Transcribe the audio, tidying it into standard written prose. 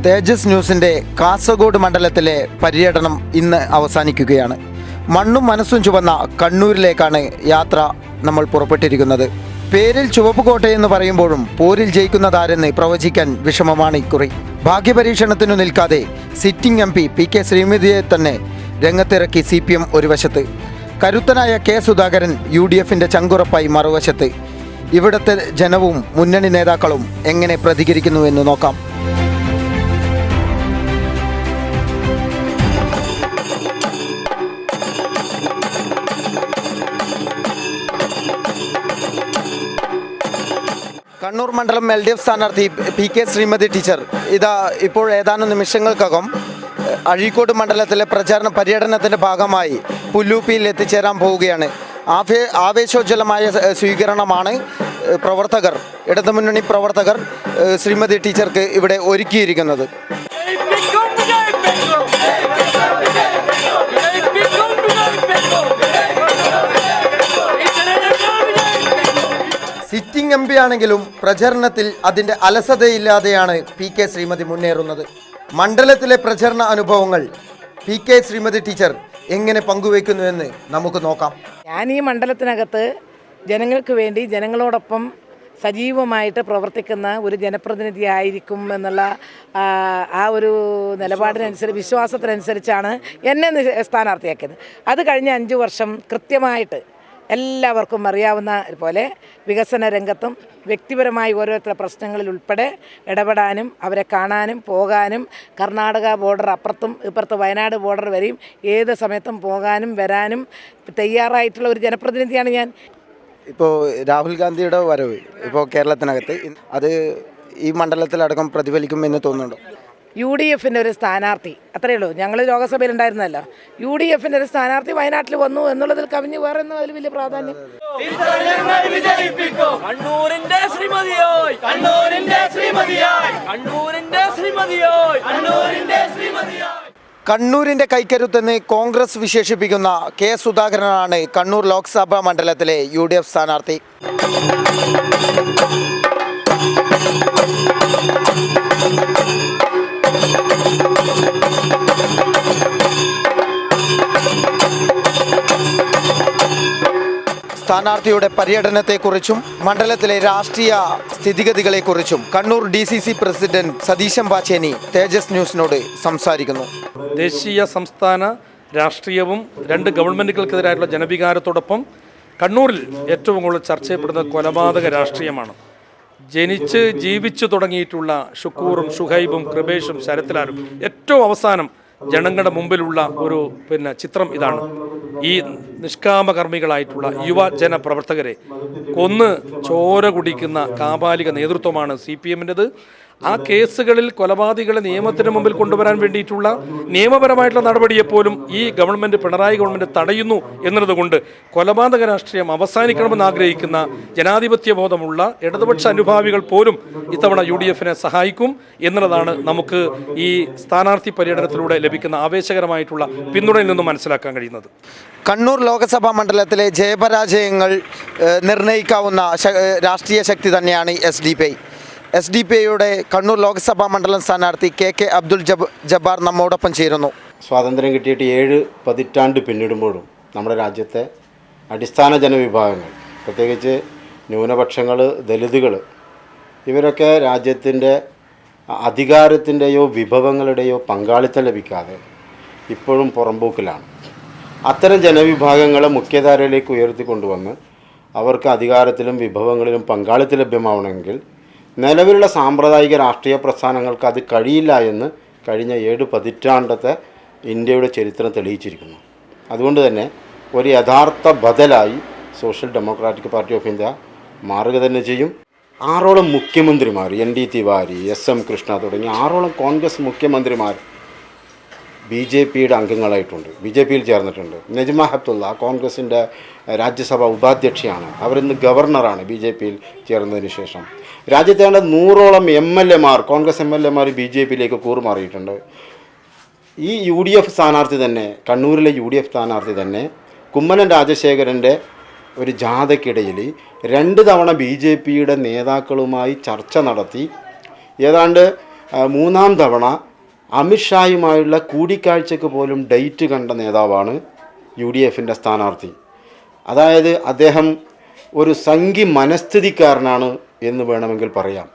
തേജസ് ന്യൂസിൻ്റെ കാസർഗോഡ് മണ്ഡലത്തിലെ പര്യടനം ഇന്ന് അവസാനിക്കുകയാണ്. മണ്ണും മനസ്സും ചുവന്ന കണ്ണൂരിലേക്കാണ് യാത്ര നമ്മൾ പുറപ്പെട്ടിരിക്കുന്നത്. പേരിൽ ചുവപ്പ് കോട്ടയെന്ന് പറയുമ്പോഴും പോരിൽ ജയിക്കുന്നതാരെന്ന് പ്രവചിക്കാൻ വിഷമമാണ് ഇക്കുറി. ഭാഗ്യപരീക്ഷണത്തിനു നിൽക്കാതെ സിറ്റിംഗ് MP PK ശ്രീമതിയെ തന്നെ രംഗത്തിറക്കി CPM ഒരു വശത്ത്, കരുത്തനായ K സുധാകരൻ UDFിൻ്റെ ചങ്കുറപ്പായി മറുവശത്ത്. ഇവിടുത്തെ ജനവും മുന്നണി നേതാക്കളും എങ്ങനെ പ്രതികരിക്കുന്നുവെന്ന് നോക്കാം. കണ്ണൂർ മണ്ഡലം LDF സ്ഥാനാർത്ഥി PK ശ്രീമതി ടീച്ചർ ഇതാ ഇപ്പോൾ ഏതാനും നിമിഷങ്ങൾക്കകം അഴീക്കോട് മണ്ഡലത്തിലെ പര്യടനത്തിൻ്റെ ഭാഗമായി പുല്ലൂപ്പിയിൽ എത്തിച്ചേരാൻ പോവുകയാണ്. ആവേശോജ്വലമായ സ്വീകരണമാണ് ഇടതുമുന്നണി പ്രവർത്തകർ ശ്രീമതി ടീച്ചർക്ക് ഇവിടെ ഒരുക്കിയിരിക്കുന്നത്. സിറ്റിംഗ് MP ആണെങ്കിലും പ്രചരണത്തിൽ അതിൻ്റെ അലസതയില്ലാതെയാണ് PK ശ്രീമതി മുന്നേറുന്നത്. മണ്ഡലത്തിലെ പ്രചരണ അനുഭവങ്ങൾ PK ശ്രീമതി ടീച്ചർ എങ്ങനെ പങ്കുവയ്ക്കുന്നുവെന്ന് നമുക്ക് നോക്കാം. ഞാൻ ഈ മണ്ഡലത്തിനകത്ത് ജനങ്ങൾക്ക് വേണ്ടി ജനങ്ങളോടൊപ്പം സജീവമായിട്ട് പ്രവർത്തിക്കുന്ന ഒരു ജനപ്രതിനിധി ആയിരിക്കും എന്നുള്ള ആ ഒരു വിശ്വാസത്തിനനുസരിച്ചാണ് എന്നെ സ്ഥാനാർത്ഥിയാക്കിയത്. അത് കഴിഞ്ഞ 5 വർഷം കൃത്യമായിട്ട് എല്ലാവർക്കും അറിയാവുന്ന പോലെ വികസന രംഗത്തും വ്യക്തിപരമായി ഓരോരുത്തരുടെ പ്രശ്നങ്ങളിൽ ഉൾപ്പെടെ ഇടപെടാനും അവരെ കാണാനും പോകാനും കർണാടക ബോർഡർ അപ്പുറത്തും ഇപ്പുറത്ത് വയനാട് ബോർഡർ വരെയും ഏത് സമയത്തും പോകാനും വരാനും തയ്യാറായിട്ടുള്ള ഒരു ജനപ്രതിനിധിയാണ് ഞാൻ. ഇപ്പോൾ രാഹുൽ ഗാന്ധിയുടെ വരവ് ഇപ്പോൾ കേരളത്തിനകത്ത് അത് ഈ മണ്ഡലത്തിലടക്കം പ്രതിഫലിക്കുമെന്ന് തോന്നുന്നുണ്ടോ? UDFിൻ്റെ ഒരു സ്ഥാനാർത്ഥി, അത്രയേ ഉള്ളൂ. ഞങ്ങൾ ലോകസഭയിൽ ഉണ്ടായിരുന്നല്ലോ. UDFിൻ്റെ ഒരു സ്ഥാനാർത്ഥി വയനാട്ടിൽ വന്നു എന്നുള്ളതിൽ കവിഞ്ഞ് വേറെ ഒന്നും അതിൽ വലിയ പ്രാധാന്യം. കണ്ണൂരിൻ്റെ കൈക്കരുത്തെന്ന് കോൺഗ്രസ് വിശേഷിപ്പിക്കുന്ന K സുധാകരനാണ് കണ്ണൂർ ലോക്സഭാ മണ്ഡലത്തിലെ UDF സ്ഥാനാർത്ഥി. സ്ഥാനാർത്ഥിയുടെ പര്യടനത്തെക്കുറിച്ചും മണ്ഡലത്തിലെ രാഷ്ട്രീയ സ്ഥിതിഗതികളെക്കുറിച്ചും കണ്ണൂർ DCC പ്രസിഡന്റ് സതീശൻ പാച്ചേനി തേജസ് ന്യൂസിനോട് സംസാരിക്കുന്നു. ദേശീയ സംസ്ഥാന രാഷ്ട്രീയവും 2 ഗവൺമെൻറ്റുകൾക്കെതിരായിട്ടുള്ള ജനവികാരത്തോടൊപ്പം കണ്ണൂരിൽ ഏറ്റവും കൂടുതൽ ചർച്ച ചെയ്യപ്പെടുന്ന കൊലപാതക രാഷ്ട്രീയമാണ്. ജീവിച്ചു തുടങ്ങിയിട്ടുള്ള ഷുക്കൂറും ഷുഹൈബും കൃപേഷും ശരത്ലാലും ഏറ്റവും അവസാനം ജനങ്ങളുടെ മുമ്പിലുള്ള ഒരു ചിത്രം ഇതാണ്. ഈ നിഷ്കാമകർമ്മികളായിട്ടുള്ള യുവജന പ്രവർത്തകരെ കൊന്ന് ചോര കുടിക്കുന്ന കാപാലിക നേതൃത്വമാണ് CPMൻ്റെത്. ആ കേസുകളിൽ കൊലപാതകളെ നിയമത്തിന് മുമ്പിൽ കൊണ്ടുവരാൻ വേണ്ടിയിട്ടുള്ള നിയമപരമായിട്ടുള്ള നടപടിയെപ്പോലും ഈ പിണറായി ഗവൺമെൻറ് തടയുന്നു എന്നതുകൊണ്ട് കൊലപാതക രാഷ്ട്രീയം അവസാനിക്കണമെന്ന് ആഗ്രഹിക്കുന്ന ജനാധിപത്യ ബോധമുള്ള ഇടതുപക്ഷ അനുഭാവികൾ പോലും ഇത്തവണ UDFിനെ സഹായിക്കും എന്നുള്ളതാണ് നമുക്ക് ഈ സ്ഥാനാർത്ഥി പര്യടനത്തിലൂടെ ലഭിക്കുന്ന ആവേശകരമായിട്ടുള്ള പിന്തുണയിൽ നിന്നും മനസ്സിലാക്കാൻ കഴിയുന്നത്. കണ്ണൂർ ലോക്സഭാ മണ്ഡലത്തിലെ ജയപരാജയങ്ങൾ നിർണ്ണയിക്കാവുന്ന രാഷ്ട്രീയ ശക്തി തന്നെയാണ് SDPIയുടെ കണ്ണൂർ ലോക്സഭാ മണ്ഡലം സ്ഥാനാർത്ഥി KK അബ്ദുൽ ജബ്ബാർ നമ്മോടൊപ്പം ചേരുന്നു. സ്വാതന്ത്ര്യം കിട്ടിയിട്ട് 7 പതിറ്റാണ്ട് പിന്നിടുമ്പോഴും നമ്മുടെ രാജ്യത്തെ അടിസ്ഥാന ജനവിഭാഗങ്ങൾ, പ്രത്യേകിച്ച് ന്യൂനപക്ഷങ്ങൾ, ദലിതുകൾ, ഇവരൊക്കെ രാജ്യത്തിൻ്റെ അധികാരത്തിൻ്റെയോ വിഭവങ്ങളുടെയോ പങ്കാളിത്തം ലഭിക്കാതെ ഇപ്പോഴും പുറമ്പോക്കിലാണ്. അത്തരം ജനവിഭാഗങ്ങളെ മുഖ്യധാരയിലേക്ക് ഉയർത്തിക്കൊണ്ടുവന്ന് അവർക്ക് അധികാരത്തിലും വിഭവങ്ങളിലും പങ്കാളിത്തം ലഭ്യമാവണമെങ്കിൽ നിലവിലുള്ള സാമ്പ്രദായിക രാഷ്ട്രീയ പ്രസ്ഥാനങ്ങൾക്ക് അത് കഴിയില്ല എന്ന് കഴിഞ്ഞ 7 പതിറ്റാണ്ടത്തെ ഇന്ത്യയുടെ ചരിത്രം തെളിയിച്ചിരിക്കുന്നു. അതുകൊണ്ട് തന്നെ ഒരു യഥാർത്ഥ ബദലായി social democratic party of India മാറുക തന്നെ ചെയ്യും. 6ഓളം മുഖ്യമന്ത്രിമാർ, ND തിവാരി, SM കൃഷ്ണ തുടങ്ങി 6ഓളം കോൺഗ്രസ് മുഖ്യമന്ത്രിമാർ BJPയുടെ അംഗങ്ങളായിട്ടുണ്ട്, BJPയിൽ ചേർന്നിട്ടുണ്ട്. നജ്മ ഹെപ്തുള്ള കോൺഗ്രസിൻ്റെ രാജ്യസഭ ഉപാധ്യക്ഷയാണ്. അവരിന്ന് ഗവർണറാണ് BJPയിൽ ചേർന്നതിന് ശേഷം. രാജ്യത്തെ 100ഓളം MLAമാർ, കോൺഗ്രസ് MLAമാർ BJPയിലേക്ക് കൂറുമാറിയിട്ടുണ്ട്. ഈ UDF സ്ഥാനാർത്ഥി തന്നെ, കണ്ണൂരിലെ UDF സ്ഥാനാർത്ഥി തന്നെ കുമ്മനം രാജശേഖരൻ്റെ ഒരു ജാഥയ്ക്കിടയിൽ 2 തവണ BJPയുടെ നേതാക്കളുമായി ചർച്ച നടത്തി ഏതാണ്ട് മൂന്നാം തവണ അമിത്ഷായുമായുള്ള കൂടിക്കാഴ്ചയ്ക്ക് പോലും ഡേറ്റ് കണ്ട നേതാവാണ് UDF-ൻ്റെ സ്ഥാനാർത്ഥി. അതായത് അദ്ദേഹം ഒരു സംഘി മനസ്ഥിതിക്കാരനാണ് എന്ന് വേണമെങ്കിൽ പറയാം.